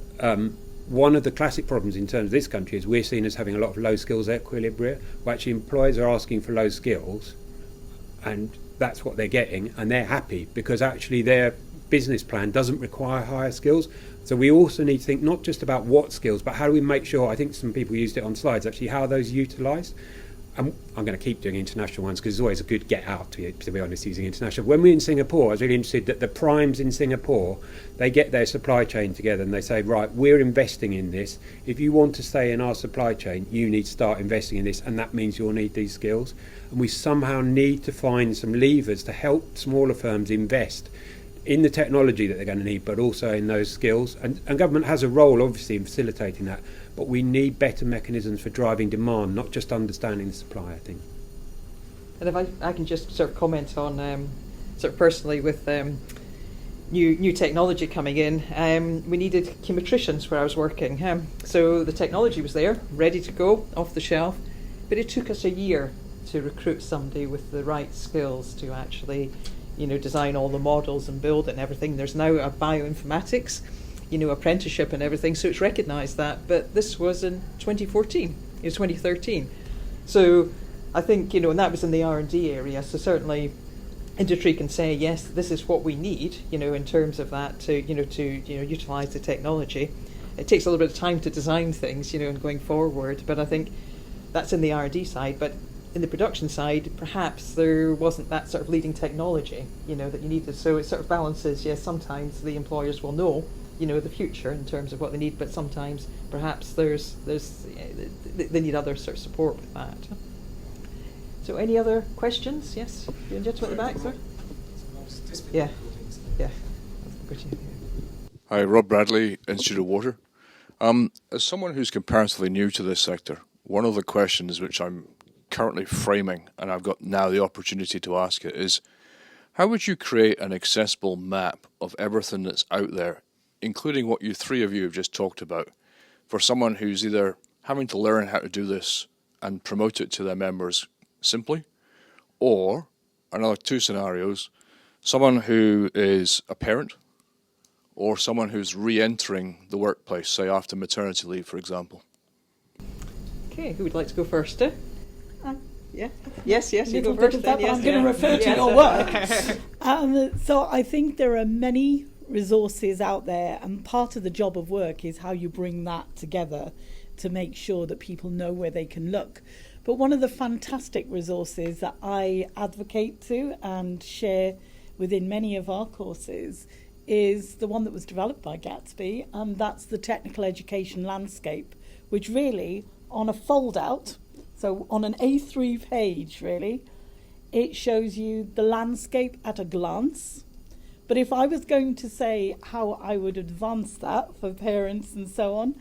one of the classic problems in terms of this country is we're seen as having a lot of low skills equilibria, where actually employers are asking for low skills and that's what they're getting and they're happy because actually their business plan doesn't require higher skills. So we also need to think not just about what skills, but how do we make sure, I think some people used it on slides, actually how are those utilised. I'm going to keep doing international ones because it's always a good get out, to be honest, using international. When we were in Singapore, I was really interested that the primes in Singapore, they get their supply chain together and they say, right, we're investing in this. If you want to stay in our supply chain, you need to start investing in this, and that means you'll need these skills. And we somehow need to find some levers to help smaller firms invest in the technology that they're going to need, but also in those skills. And government has a role, obviously, in facilitating that. But we need better mechanisms for driving demand, not just understanding the supply, I think. And if I can just sort of comment on, sort of personally with new technology coming in, we needed chemotricians where I was working. So the technology was there, ready to go, off the shelf, but it took us a year to recruit somebody with the right skills to actually, design all the models and build it and everything. There's now a bioinformatics, apprenticeship and everything, so it's recognised that. But this was in 2014, it was 2013. So I think, and that was in the R&D area, so certainly industry can say, yes, this is what we need, in terms of that to utilise the technology. It takes a little bit of time to design things, and going forward, but I think that's in the R&D side. But in the production side, perhaps there wasn't that sort of leading technology, that you needed. So it sort of balances, yes, sometimes the employers will know, the future in terms of what they need, but sometimes perhaps they need other sort of support with that. So any other questions? Yes, the gentleman at the back, sir. Yeah. Hi, Rob Bradley, Institute of Water. As someone who's comparatively new to this sector, one of the questions which I'm currently framing, and I've got now the opportunity to ask it, is how would you create an accessible map of everything that's out there, including what three of you have just talked about, for someone who's either having to learn how to do this and promote it to their members simply, or, another two scenarios, someone who is a parent or someone who's re-entering the workplace, say after maternity leave, for example? Okay, who would like to go first? Yeah. Yes, you Little go bit first. of that, Then, but yes, I'm going to refer to Yes. your work. So I think there are many resources out there, and part of the job of work is how you bring that together to make sure that people know where they can look. But one of the fantastic resources that I advocate to and share within many of our courses is the one that was developed by Gatsby, and that's the technical education landscape, which really, on a fold-out, so on an A3 page, really, it shows you the landscape at a glance. But if I was going to say how I would advance that for parents and so on,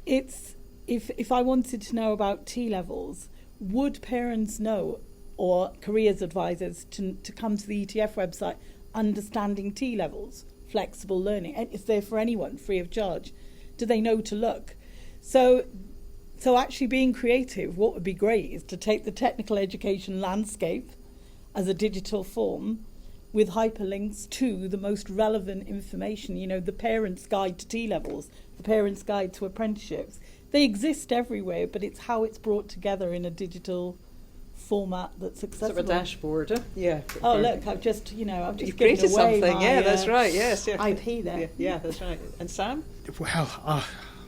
it's if I wanted to know about T-levels, would parents know, or careers advisors, to come to the ETF website, Understanding T-levels, flexible learning, and it's there for anyone, free of charge. Do they know to look? So actually being creative, what would be great is to take the technical education landscape as a digital form with hyperlinks to the most relevant information. You know, the parent's guide to T-levels, the parent's guide to apprenticeships. They exist everywhere, but it's how it's brought together in a digital format that's accessible. Sort of a dashboard, huh? Yeah. Oh, look, I've just You've given created away something. my, Yeah, that's right. Yes. Yeah. IP there. Yeah, that's right. And Sam? Well, I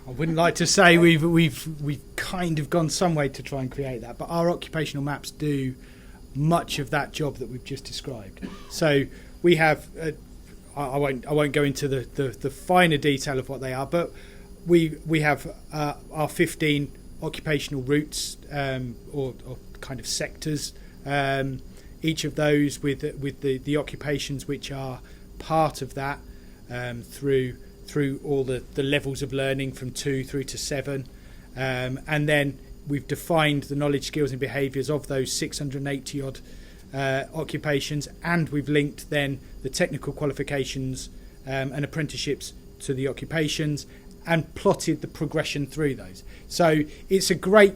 wouldn't like to say we've kind of gone some way to try and create that, but our occupational maps do much of that job that we've just described. So we have, I won't go into the finer detail of what they are, but we have our 15 occupational routes or kind of sectors. Each of those with the occupations which are part of that through all the levels of learning from 2 through to 7, and then we've defined the knowledge, skills and behaviours of those 680 odd occupations, and we've linked then the technical qualifications and apprenticeships to the occupations, and plotted the progression through those. So it's a great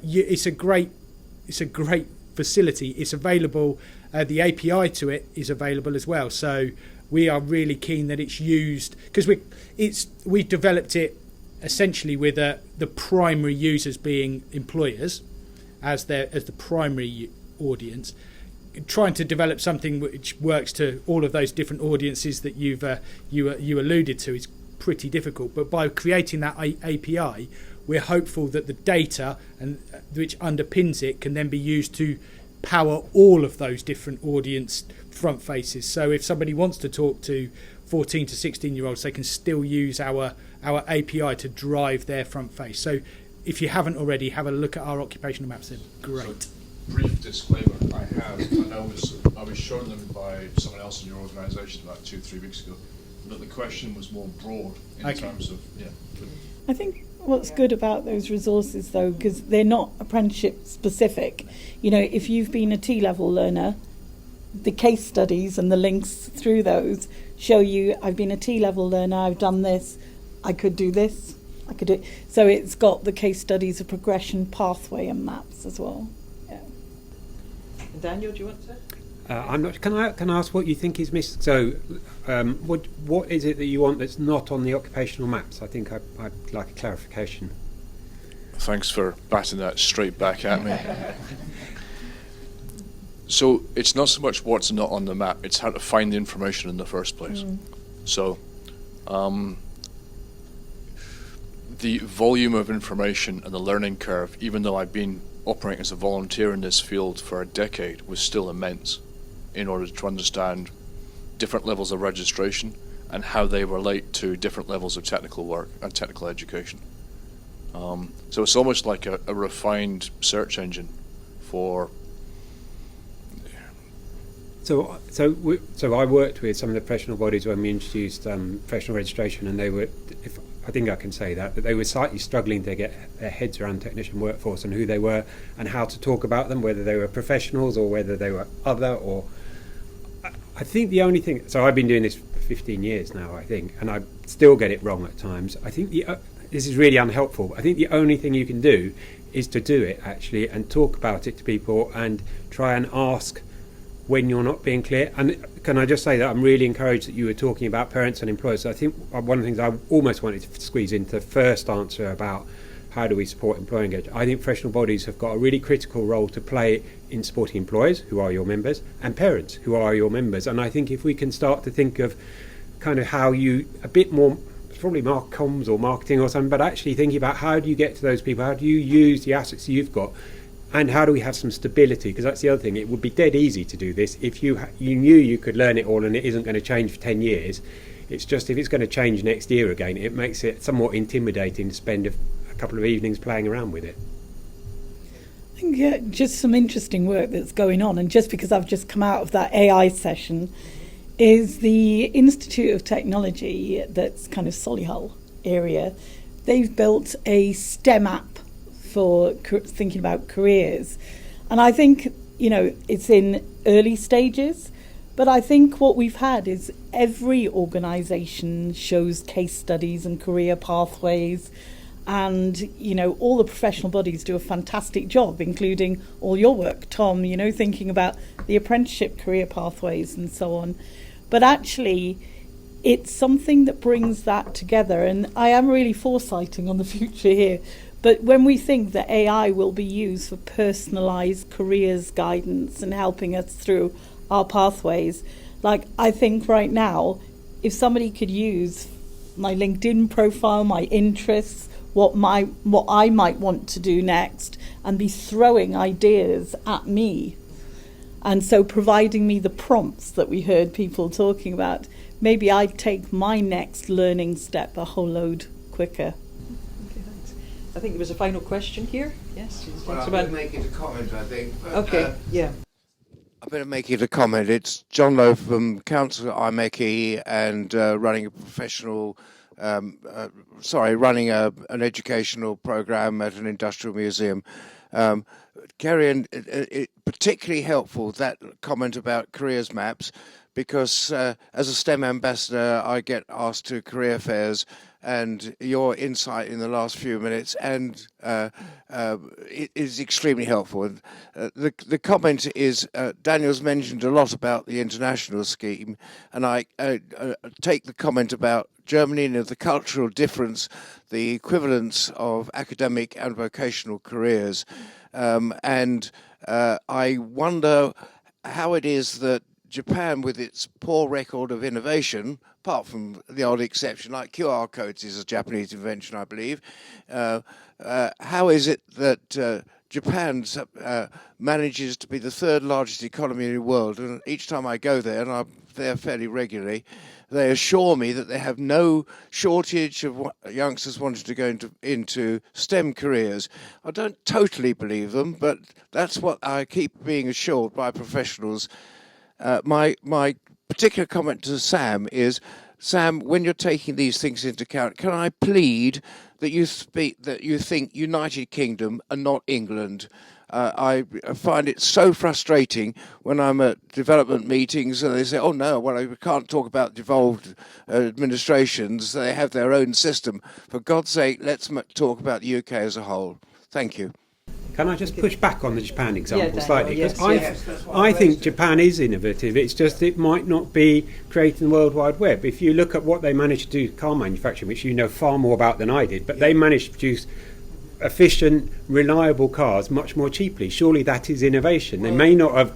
facility. It's available. The API to it is available as well. So we are really keen that it's used, because we've developed it essentially with the primary users being employers as the primary audience, trying to develop something which works to all of those different audiences that you alluded to is pretty difficult. But by creating that API, we're hopeful that the data and which underpins it can then be used to power all of those different audience front faces. So if somebody wants to talk to 14 to 16 year olds, they can still use our API to drive their front face. So if you haven't already, have a look at our occupational maps. They're great. So, brief disclaimer, I was shown them by someone else in your organisation about 2-3 weeks ago, but the question was more broad in terms of, I think what's good about those resources, though, because they're not apprenticeship specific. You know, if you've been a T-level learner, the case studies and the links through those show you, I've been a T-level learner, I've done this, I could do this, I could do it. So it's got the case studies of progression, pathway and maps as well. Yeah. And Daniel, do you want to? I'm not. Can I ask what you think is missing? So, what is it that you want that's not on the occupational maps? I think I'd like a clarification. Thanks for batting that straight back at me. So it's not so much what's not on the map, it's how to find the information in the first place. So the volume of information and the learning curve, even though I've been operating as a volunteer in this field for a decade, was still immense in order to understand different levels of registration and how they relate to different levels of technical work and technical education. So it's almost like a refined search engine for... So I worked with some of the professional bodies when we introduced professional registration, and they were, I think I can say that they were slightly struggling to get their heads around technician workforce and who they were and how to talk about them, whether they were professionals or whether they were other. Or I think the only thing, so I've been doing this for 15 years now, I think, and I still get it wrong at times. I think this is really unhelpful. I think the only thing you can do is to do it actually and talk about it to people and try and ask when you're not being clear. And can I just say that I'm really encouraged that you were talking about parents and employers. So I think one of the things I almost wanted to squeeze into the first answer about how do we support employer engagement. I think professional bodies have got a really critical role to play in supporting employers, who are your members, and parents, who are your members. And I think if we can start to think of kind of how you, a bit more probably comms or marketing or something, but actually thinking about how do you get to those people, how do you use the assets you've got, and how do we have some stability? Because that's the other thing. It would be dead easy to do this if you knew you could learn it all and it isn't going to change for 10 years. It's just if it's going to change next year again, it makes it somewhat intimidating to spend a couple of evenings playing around with it. I think just some interesting work that's going on, and just because I've just come out of that AI session, is the Institute of Technology that's kind of Solihull area. They've built a STEM app for thinking about careers. And I think, it's in early stages, but I think what we've had is every organisation shows case studies and career pathways, and, all the professional bodies do a fantastic job, including all your work, Tom, thinking about the apprenticeship career pathways and so on. But actually, it's something that brings that together, and I am really foresighting on the future here. But when we think that AI will be used for personalised careers guidance and helping us through our pathways, I think right now, if somebody could use my LinkedIn profile, my interests, what I might want to do next, and be throwing ideas at me, and so providing me the prompts that we heard people talking about, maybe I'd take my next learning step a whole load quicker. Okay, thanks. I think there was a final question here. Yes. Well, I'm going to make it a comment, I think. But, okay. Yeah. I better make it a comment. It's John Lowe from Council at IMechE and running a professional, running an educational program at an industrial museum. Kerry, it particularly helpful, that comment about careers maps, because as a STEM ambassador, I get asked to career fairs, and your insight in the last few minutes and it is extremely helpful. And the comment is, Daniel's mentioned a lot about the international scheme, and I take the comment about Germany and the cultural difference, the equivalence of academic and vocational careers. And I wonder how it is that Japan, with its poor record of innovation, apart from the odd exception, like QR codes is a Japanese invention, I believe, how is it that Japan manages to be the third largest economy in the world? And each time I go there, and I'm there fairly regularly, they assure me that they have no shortage of youngsters wanting to go into STEM careers. I don't totally believe them, but that's what I keep being assured by professionals. My particular comment to Sam is, Sam, when you're taking these things into account, can I plead that you think United Kingdom and not England? I find it so frustrating when I'm at development meetings and they say, oh no, well, we can't talk about devolved administrations. They have their own system. For God's sake, let's talk about the UK as a whole. Thank you. Can I just push back on the Japan example slightly? Yes, Because I think Japan is innovative. It's just it might not be creating the World Wide Web. If you look at what they managed to do, car manufacturing, which you know far more about than I did, but they managed to produce efficient, reliable cars much more cheaply. Surely that is innovation. They may not have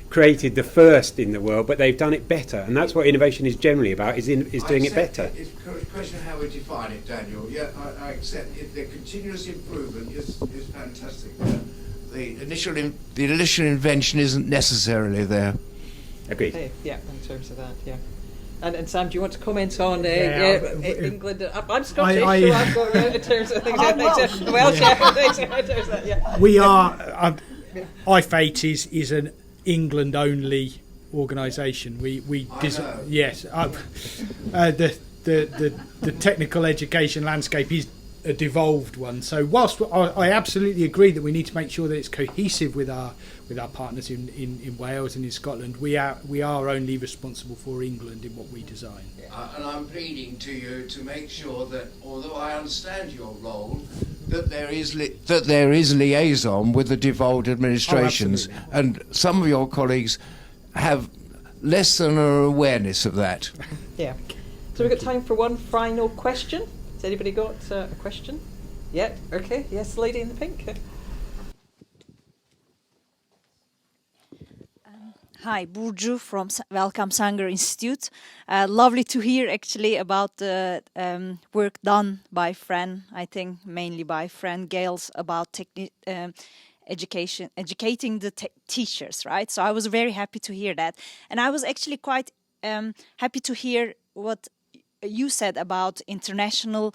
created the first in the world, but they've done it better, and that's what innovation is generally about: is doing it better. It's a question of how we define it, Daniel. Yeah, I accept it. The continuous improvement is fantastic. The initial invention isn't necessarily there. Agreed. Okay, yeah, in terms of that, yeah. And Sam, do you want to comment on England? I'm Scottish, so I've got in terms of things. Welsh, yeah. We are. I-FATE is an England-only organisation. Yes. The technical education landscape is a devolved one. So whilst I absolutely agree that we need to make sure that it's cohesive with our partners in Wales and in Scotland, we are only responsible for England in what we design. And I'm pleading to you to make sure that, although I understand your role, that there is liaison with the devolved administrations, and some of your colleagues have less than an awareness of that. Yeah. So we've got time for one final question. Has anybody got a question? Yeah. Okay. Yes, lady in the pink. Hi, Burcu from Welcome Sanger Institute. Lovely to hear actually about the work done by Fran, I think mainly by Fran Gales about educating the teachers, right? So I was very happy to hear that. And I was actually quite happy to hear what you said about international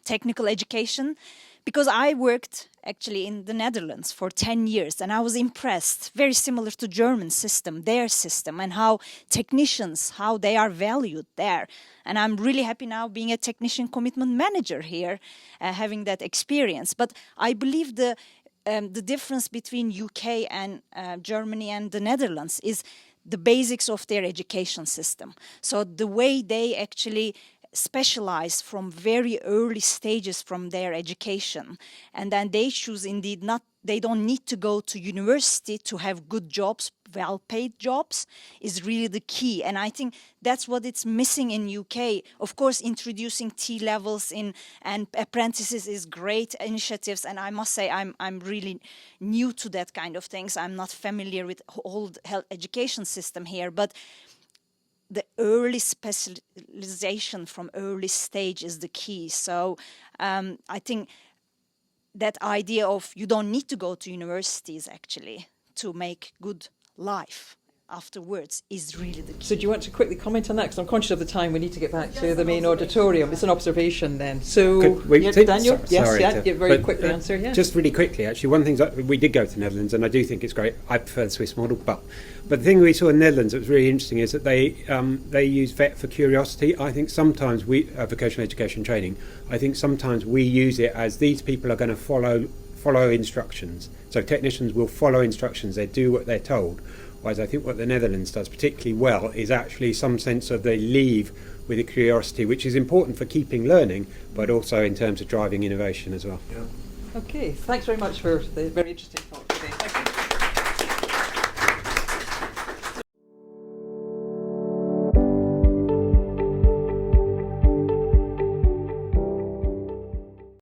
technical education, because I worked actually in the Netherlands for 10 years and I was impressed, very similar to German system, their system, and how technicians, how they are valued there. And I'm really happy now being a technician commitment manager here, having that experience. But I believe the difference between UK and Germany and the Netherlands is the basics of their education system. So the way they actually specialize from very early stages from their education, and then they choose indeed not, they don't need to go to university to have good jobs, well-paid jobs, is really the key. And I think that's what it's missing in UK. Of course, introducing T-levels in and apprentices is great initiatives, and I must say I'm really new to that kind of things. I'm not familiar with whole health education system here, but the early specialization from early stage is the key. So I think that idea of you don't need to go to universities actually to make good life afterwards is really the key. So do you want to quickly comment on that? Because I'm conscious of the time. We need to get back to the main auditorium. It's an observation then. So, Daniel? Very quickly answer, yeah. Just really quickly, actually, one thing that we did go to the Netherlands, and I do think it's great. I prefer the Swiss model, but the thing we saw in the Netherlands that was really interesting is that they use VET for curiosity. I think sometimes vocational education training, I think sometimes we use it as these people are going to follow instructions. So technicians will follow instructions. They do what they're told. Whereas I think what the Netherlands does particularly well is actually some sense of they leave with a curiosity, which is important for keeping learning, but also in terms of driving innovation as well. Yeah. Okay, thanks very much for the very interesting talk.